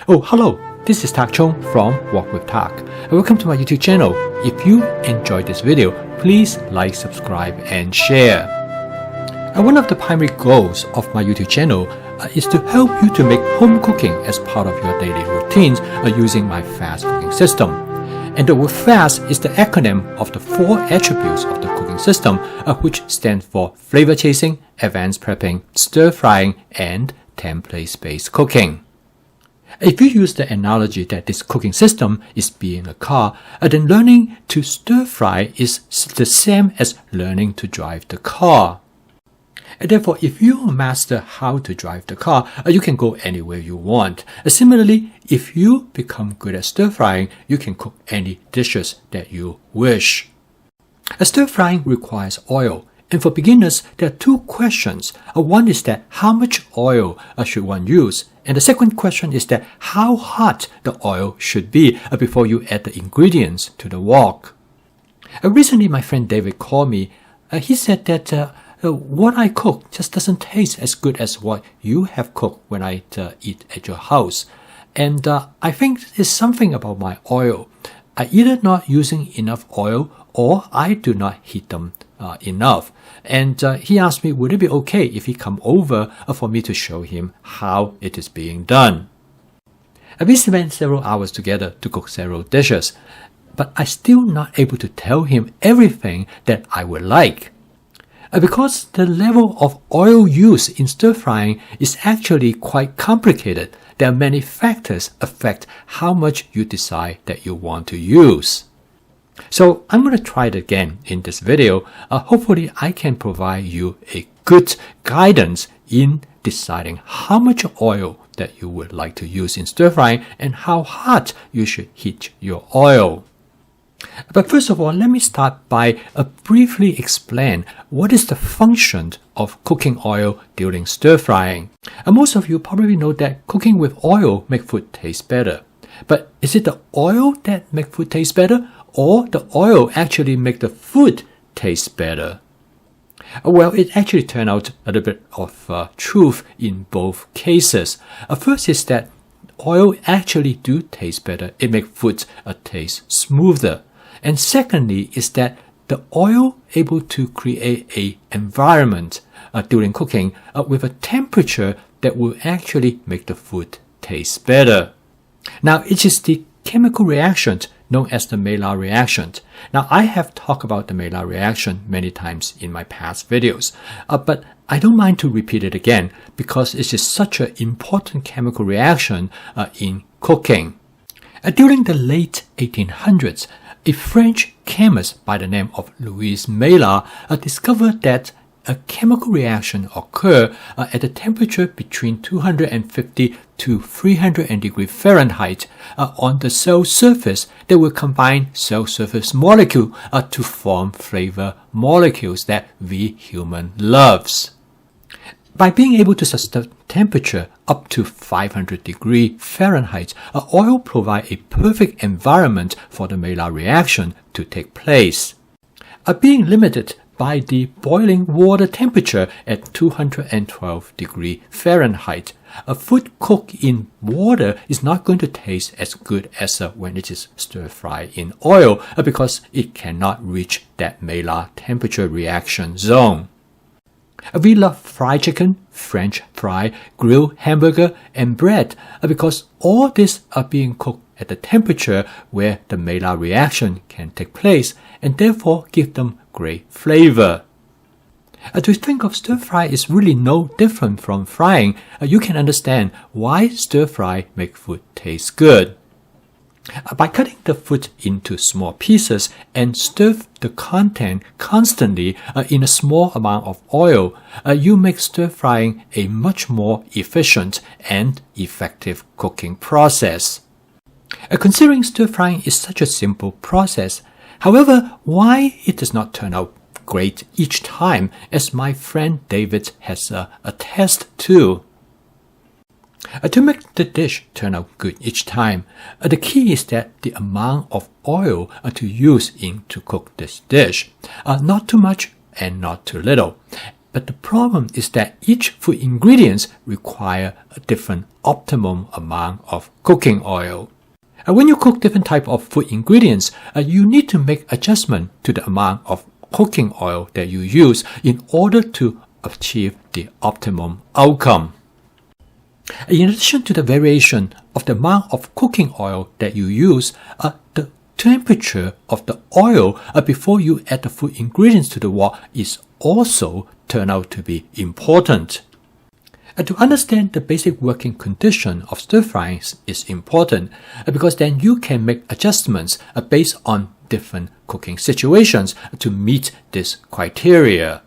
Oh, hello, this is Tak Chung from Walk with Tak. Welcome to my YouTube channel. If you enjoyed this video, please like, subscribe, and share. One of the primary goals of my YouTube channel is to help you to make home cooking as part of your daily routines using my fast cooking system. And the word FAST is the acronym of the 4 attributes of the cooking system, which stand for flavor chasing, advanced prepping, stir frying, and template-based cooking. If you use the analogy that this cooking system is being a car, then learning to stir fry is the same as learning to drive the car. And therefore, if you master how to drive the car, you can go anywhere you want. Similarly, if you become good at stir frying, you can cook any dishes that you wish. Stir frying requires oil. And for beginners, there are 2 questions. One is that how much oil should one use? And the second question is that how hot the oil should be before you add the ingredients to the wok. Recently, my friend David called me. He said that what I cook just doesn't taste as good as what you have cooked when I eat at your house. And I think it's something about my oil. I either not using enough oil or I do not heat them enough. And he asked me, would it be okay if he come over for me to show him how it is being done? We spent several hours together to cook several dishes, but I still not able to tell him everything that I would like. Because the level of oil used in stir frying is actually quite complicated. There are many factors affect how much you decide that you want to use. So I'm going to try it again in this video. Hopefully I can provide you a good guidance in deciding how much oil that you would like to use in stir frying and how hot you should heat your oil. But first of all, let me start by briefly explain what is the function of cooking oil during stir frying. Most of you probably know that cooking with oil makes food taste better. But is it the oil that makes food taste better, or the oil actually make the food taste better? Well, it actually turned out a little bit of truth in both cases. First is that oil actually do taste better. It makes food taste smoother. And secondly is that the oil able to create a environment during cooking with a temperature that will actually make the food taste better. Now, it is the chemical reaction known as the Mela reaction. Now, I have talked about the Mela reaction many times in my past videos, but I don't mind to repeat it again because it is such an important chemical reaction in cooking. During the late 1800s, a French chemist by the name of Louis Mela discovered that a chemical reaction occurs at a temperature between 250 to 300 degrees Fahrenheit on the cell surface that will combine cell surface molecules to form flavor molecules that we human loves. By being able to sustain temperature up to 500 degrees Fahrenheit, oil provides a perfect environment for the Mela reaction to take place. Being limited by the boiling water temperature at 212 degrees Fahrenheit, a food cooked in water is not going to taste as good as when it is stir-fried in oil because it cannot reach that Mela temperature reaction zone. We love fried chicken, French fry, grilled hamburger, and bread because all these are being cooked at the temperature where the Mela reaction can take place and therefore give them great flavor. To think of stir fry is really no different from frying. You can understand why stir fry make food taste good. By cutting the food into small pieces and stir the content constantly in a small amount of oil, you make stir frying a much more efficient and effective cooking process. Considering stir frying is such a simple process, however, why it does not turn out great each time, as my friend David has attested to. To make the dish turn out good each time, the key is that the amount of oil to use in to cook this dish, not too much and not too little. But the problem is that each food ingredients require a different optimum amount of cooking oil. When you cook different type of food ingredients, you need to make adjustment to the amount of cooking oil that you use in order to achieve the optimum outcome. In addition to the variation of the amount of cooking oil that you use, the temperature of the oil before you add the food ingredients to the wok is also turned out to be important. To understand the basic working condition of stir frying is important because then you can make adjustments based on different cooking situations to meet this criteria.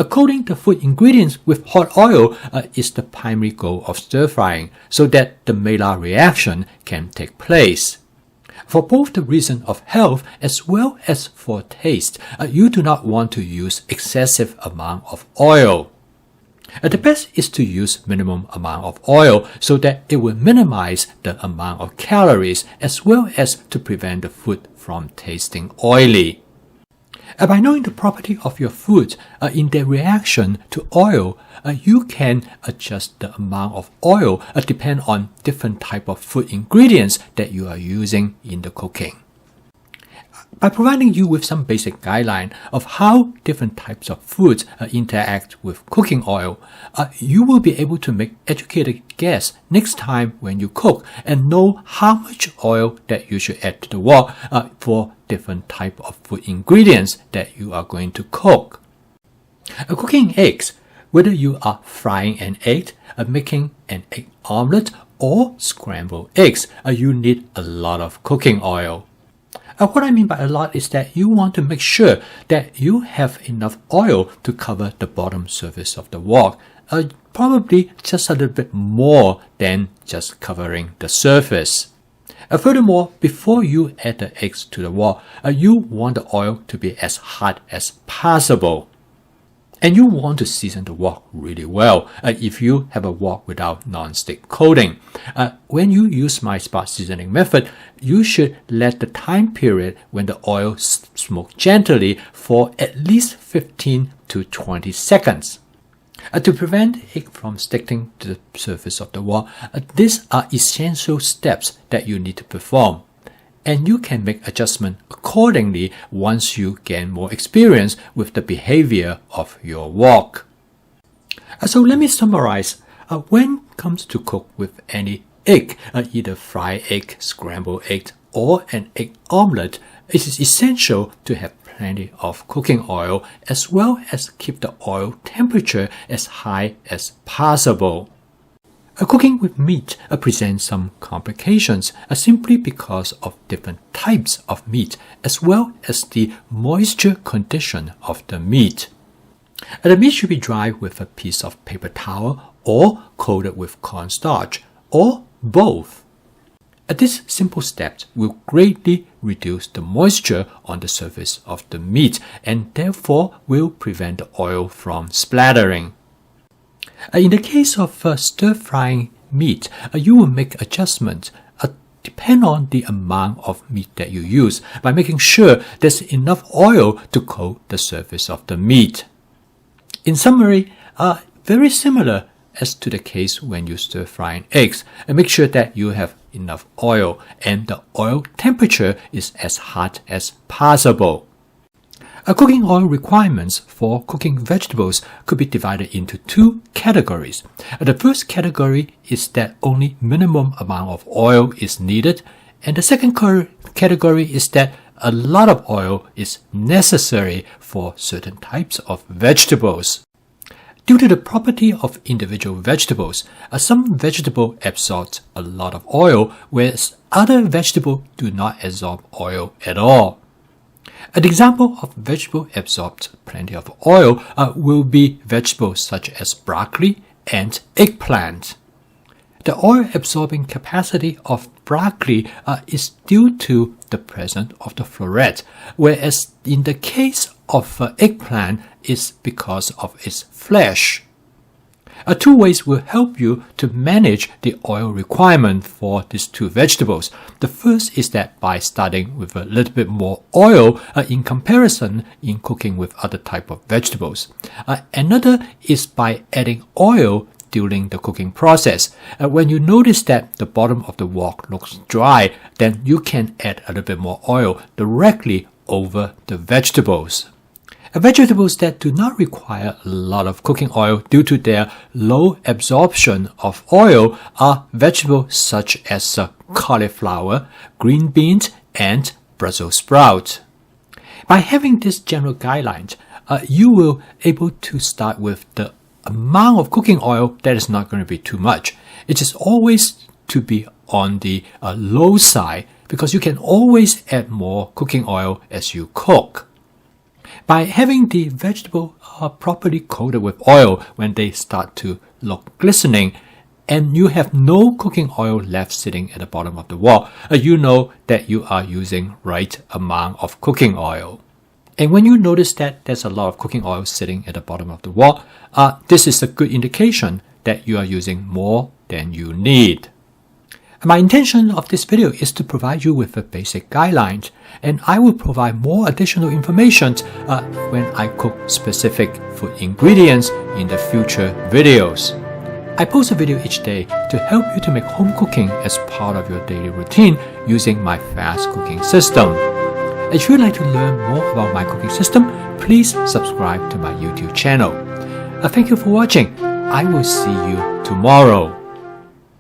Coating the food ingredients with hot oil is the primary goal of stir frying so that the Mela reaction can take place. For both the reason of health as well as for taste, you do not want to use excessive amount of oil. The best is to use minimum amount of oil so that it will minimize the amount of calories as well as to prevent the food from tasting oily. By knowing the property of your food in their reaction to oil, you can adjust the amount of oil depend on different type of food ingredients that you are using in the cooking. By providing you with some basic guideline of how different types of foods interact with cooking oil, you will be able to make educated guess next time when you cook and know how much oil that you should add to the wok for different type of food ingredients that you are going to cook. Cooking eggs, whether you are frying an egg, making an egg omelette or scrambled eggs, you need a lot of cooking oil. What I mean by a lot is that you want to make sure that you have enough oil to cover the bottom surface of the wok, probably just a little bit more than just covering the surface. Furthermore, before you add the eggs to the wok, you want the oil to be as hot as possible. And you want to season the wok really well if you have a wok without non-stick coating. When you use my spot seasoning method, you should let the time period when the oil smoke gently for at least 15 to 20 seconds. To prevent egg from sticking to the surface of the wok, these are essential steps that you need to perform. And you can make adjustment accordingly once you gain more experience with the behavior of your wok. So let me summarize. When it comes to cook with any egg, either fried egg, scrambled egg, or an egg omelette, it is essential to have plenty of cooking oil as well as keep the oil temperature as high as possible. Cooking with meat presents some complications simply because of different types of meat as well as the moisture condition of the meat. The meat should be dried with a piece of paper towel or coated with cornstarch or both. These simple steps will greatly reduce the moisture on the surface of the meat and therefore will prevent the oil from splattering. In the case of stir-frying meat, you will make adjustments depend on the amount of meat that you use by making sure there's enough oil to coat the surface of the meat. In summary, very similar as to the case when you stir-frying eggs, and make sure that you have enough oil and the oil temperature is as hot as possible. Cooking oil requirements for cooking vegetables could be divided into two categories. The first category is that only minimum amount of oil is needed, and the second category is that a lot of oil is necessary for certain types of vegetables. Due to the property of individual vegetables, some vegetable absorb a lot of oil, whereas other vegetables do not absorb oil at all. An example of vegetable absorbs plenty of oil will be vegetables such as broccoli and eggplant. The oil absorbing capacity of broccoli is due to the presence of the floret, whereas in the case of eggplant is because of its flesh. Two ways will help you to manage the oil requirement for these two vegetables. The first is that by starting with a little bit more oil in comparison in cooking with other type of vegetables. Another is by adding oil during the cooking process. When you notice that the bottom of the wok looks dry, then you can add a little bit more oil directly over the vegetables. Vegetables that do not require a lot of cooking oil due to their low absorption of oil are vegetables such as cauliflower, green beans, and Brussels sprouts. By having these general guidelines, you will able to start with the amount of cooking oil that is not going to be too much. It is always to be on the low side because you can always add more cooking oil as you cook. By having the vegetable properly coated with oil when they start to look glistening, and you have no cooking oil left sitting at the bottom of the wok, you know that you are using right amount of cooking oil. And when you notice that there's a lot of cooking oil sitting at the bottom of the wok, this is a good indication that you are using more than you need. My intention of this video is to provide you with a basic guidelines, and I will provide more additional information when I cook specific food ingredients in the future videos. I post a video each day to help you to make home cooking as part of your daily routine using my fast cooking system. If you'd like to learn more about my cooking system, please subscribe to my YouTube channel. Thank you for watching. I will see you tomorrow.